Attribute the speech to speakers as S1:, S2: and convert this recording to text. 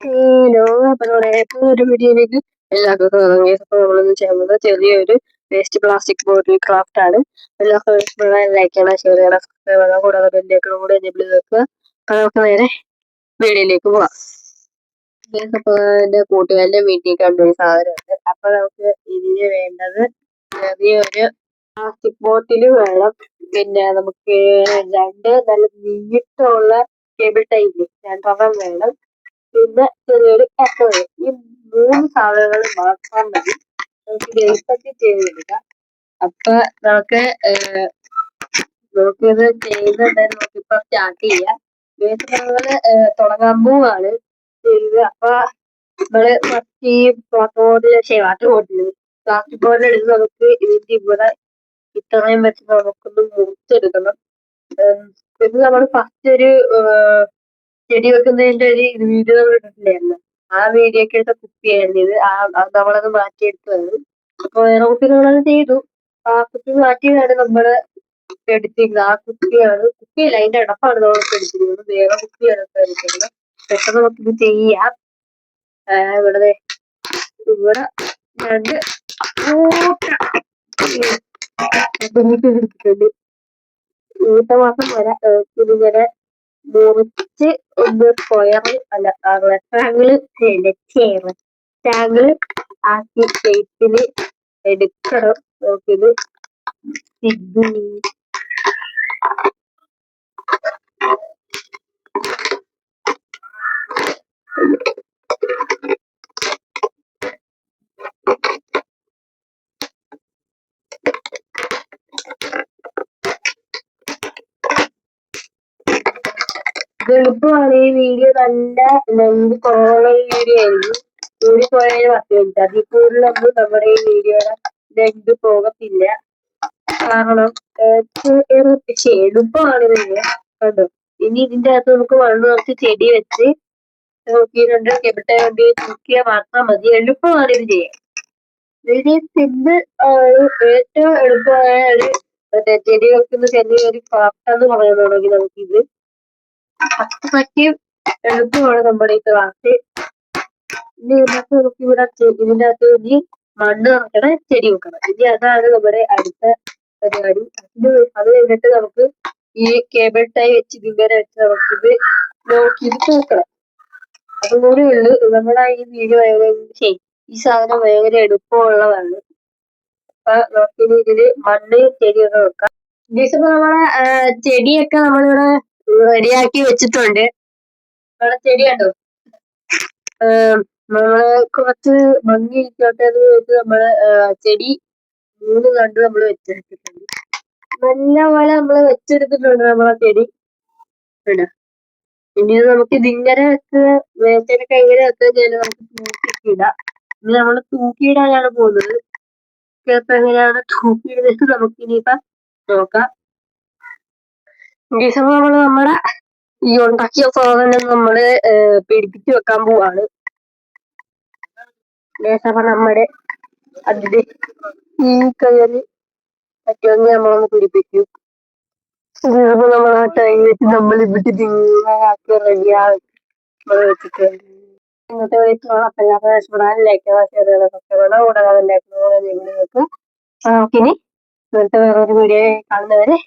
S1: Hello, അപ്പൊ ഒരു വീഡിയോയിലേക്ക് എല്ലാവർക്കും നമ്മളൊന്ന് ചെയ്യുന്നത് ചെറിയൊരു വേസ്റ്റ് പ്ലാസ്റ്റിക് ബോട്ടിൽ ക്രാഫ്റ്റ് ആണ്. എല്ലാവർക്കും ലൈക്ക് ചെയ്യണം, ഷെയർ ചെയ്യണം, സബ്സ്ക്രൈബ് ചെയ്യണം, കൂടാതെ ബെല്ലേക്കും കൂടെ എനേബിൾ വെക്കുക. അപ്പൊ നമുക്ക് നേരെ വീഡിയോയിലേക്ക് പോവാം. അപ്പൊ എന്റെ കൂട്ടുകാരന്റെ വീട്ടിൽ കണ്ടൊരു സാധനമുണ്ട്. അപ്പൊ നമുക്ക് ഇതിന് വേണ്ടത് ചെറിയൊരു പ്ലാസ്റ്റിക് ബോട്ടിൽ വേണം. പിന്നെ നമുക്ക് രണ്ട് നല്ല നീട്ടമുള്ള കേബിൾ ടൈ രണ്ടെണ്ണം വേണം. പിന്നെ ചെറിയൊരു കട്ടർ. ഈ മൂന്ന് സാധനങ്ങൾ മാത്രം മതി നമുക്ക് എളുപ്പത്തിൽ ചെയ്തെടുക്കാം. അപ്പൊ നമുക്കിത് ചെയ്യുന്നുണ്ടെങ്കിൽ നമുക്കിപ്പോ സ്റ്റാർട്ട് ചെയ്യാം. നമ്മള് തുടങ്ങാൻ പോവാണ് ചെയ്ത്. അപ്പൊ നമ്മള് ഫസ്റ്റ് ഈ വാട്ടർ ബോട്ടിൽ പ്ലാസ്റ്റിക് ബോട്ടിൽ എടുത്ത് നമുക്ക് ഇതിന്റെ ഇവിടെ ഇത്രയും വെച്ച് നമുക്കൊന്ന് മുറിച്ചെടുക്കണം. ഇത് നമ്മൾ ഫസ്റ്റ് ഒരു ചെടി വെക്കുന്നതിന്റെ ഒരു വീഡിയോ നമ്മൾ ഇട്ടിട്ടില്ലായിരുന്നു. ആ വീഡിയോ ഒക്കെ എടുത്ത കുപ്പിയായിരുന്നത്. നമ്മളത് മാറ്റിയെടുത്തത്. അപ്പൊ വേറെ കുപ്പികളത് ചെയ്തു. ആ കുപ്പി മാറ്റിയതാണ് നമ്മള് എടുത്തിരുന്നത്. ആ കുപ്പിയാണ്, കുപ്പിയല്ല അതിന്റെ അടപ്പാണ് നമ്മൾ എടുത്തിരുന്നത്. വേറെ കുപ്പിയാണ് എടുത്തിരുന്നത്. പെട്ടെന്ന് നമുക്കിത് ചെയ്യാം. ഇവിടെ രണ്ട് എടുത്തിട്ടുണ്ട്. മാസം വരെ ഇതിങ്ങനെ മുറിച്ച് ഒന്ന് സ്ക്വയർ അല്ല റെക്ടാങ്കിള് റെക്ടാങ്കിള് ആക്കി ഷേപ്പില് എടുക്കണം. നോക്കിയത് എളുപ്പമാണ്. ഈ വീഡിയോ നല്ല ലെങ്ത് കുറവുള്ള വീഡിയോ ആയിരിക്കും. കൂടിപ്പോയാൽ 10 മിനിറ്റ്. അതിൽ കൂടുതലൊന്നും നമ്മുടെ ഈ വീഡിയോയുടെ ലെങ്ത് പോകത്തില്ല. കാരണം എളുപ്പമാണ് വീഡിയോ കണ്ടോ. ഇനി ഇതിന്റെ അകത്ത് നമുക്ക് മണ്ണ് കുറച്ച് ചെടി വെച്ച് നോക്കിയിട്ടുണ്ട്. എവിടെ വേണ്ടി നോക്കിയാൽ മാത്രം മതി. എളുപ്പമാണ് ഇത് ചെയ്യാൻ. ഇതിന് സിമ്പിൾ ഏറ്റവും എളുപ്പമായ ഒരു ചെടി വെക്കുന്ന ചെറിയൊരു ക്രാഫ്റ്റ് എന്ന് പറയുകയാണെങ്കിൽ നമുക്കിത് പറ്റും എളുപ്പമാണ് നമ്മുടെ ഈ ക്രാഫ്റ്റ്. ഇനി ഇതിനകത്ത് നമുക്ക് ഇതിന്റെ അകത്ത് ഇനി മണ്ണ് നിറയ്ക്കണ ചെടി വെക്കണം. ഇനി അതാണ് നമ്മുടെ അടുത്ത പരിപാടി. അത് കഴിഞ്ഞിട്ട് നമുക്ക് ഈ കേബിൾ ടൈ വെച്ച് ഇതിങ്ങനെ വെച്ച് നമുക്കിത് നോക്കിയിട്ട് തൂക്കണം. അതും കൂടി ഉള്ളു നമ്മുടെ ഈ വീഡിയോ. ഈ സാധനം ഭയങ്കര എളുപ്പമുള്ളതാണ്. അപ്പൊ നമുക്കിനി ഇതില് മണ്ണ് ചെടിയൊക്കെ വെക്കാം. ഇപ്പൊ നമ്മളെ ചെടിയൊക്കെ നമ്മളിവിടെ റെഡിയാക്കി വെച്ചിട്ടുണ്ട്. നമ്മുടെ ചെടി കണ്ടോ. നമ്മള് കുറച്ച് ഭംഗി ഇരിക്കട്ടെ എന്ന് വെച്ച് നമ്മള് ചെടി 3 കണ്ട് നമ്മള് വെച്ചെടുത്തിട്ടുണ്ട്. നല്ല പോലെ നമ്മള് വെച്ചെടുത്തിട്ടുണ്ട് നമ്മളെ ചെടി. ഇനി നമുക്ക് ഇതിങ്ങനെ വേസ്റ്റൊക്കെ എങ്ങനെ വെച്ചാൽ നമുക്ക് തൂക്കിയിടാം. ഇനി നമ്മള് തൂക്കിയിടാനാണ് പോകുന്നത്. ചിലപ്പോ എങ്ങനെയാണ് തൂക്കിയിടുന്നത് നമുക്ക് ഇനിയിപ്പം നോക്കാം. നമ്മള് നമ്മുടെ ഈ ഉണ്ടാക്കിയ സാധനം നമ്മള് പിടിപ്പിച്ച് വെക്കാൻ പോവാണ്. നമ്മുടെ അതിന്റെ ഈ കയറി പറ്റുമെങ്കിൽ നമ്മളൊന്ന് പിടിപ്പിക്കും. ഇതിപ്പോ നമ്മൾ ആ ടൈം വെച്ച് നമ്മൾ ഇവിടെ ആക്കി റെഡിയാക്കി വെച്ചിട്ടുണ്ട്. ഇന്നത്തെ നമുക്കിനി ഇന്നത്തെ വേറൊരു വീഡിയോ കാണുന്നവരെ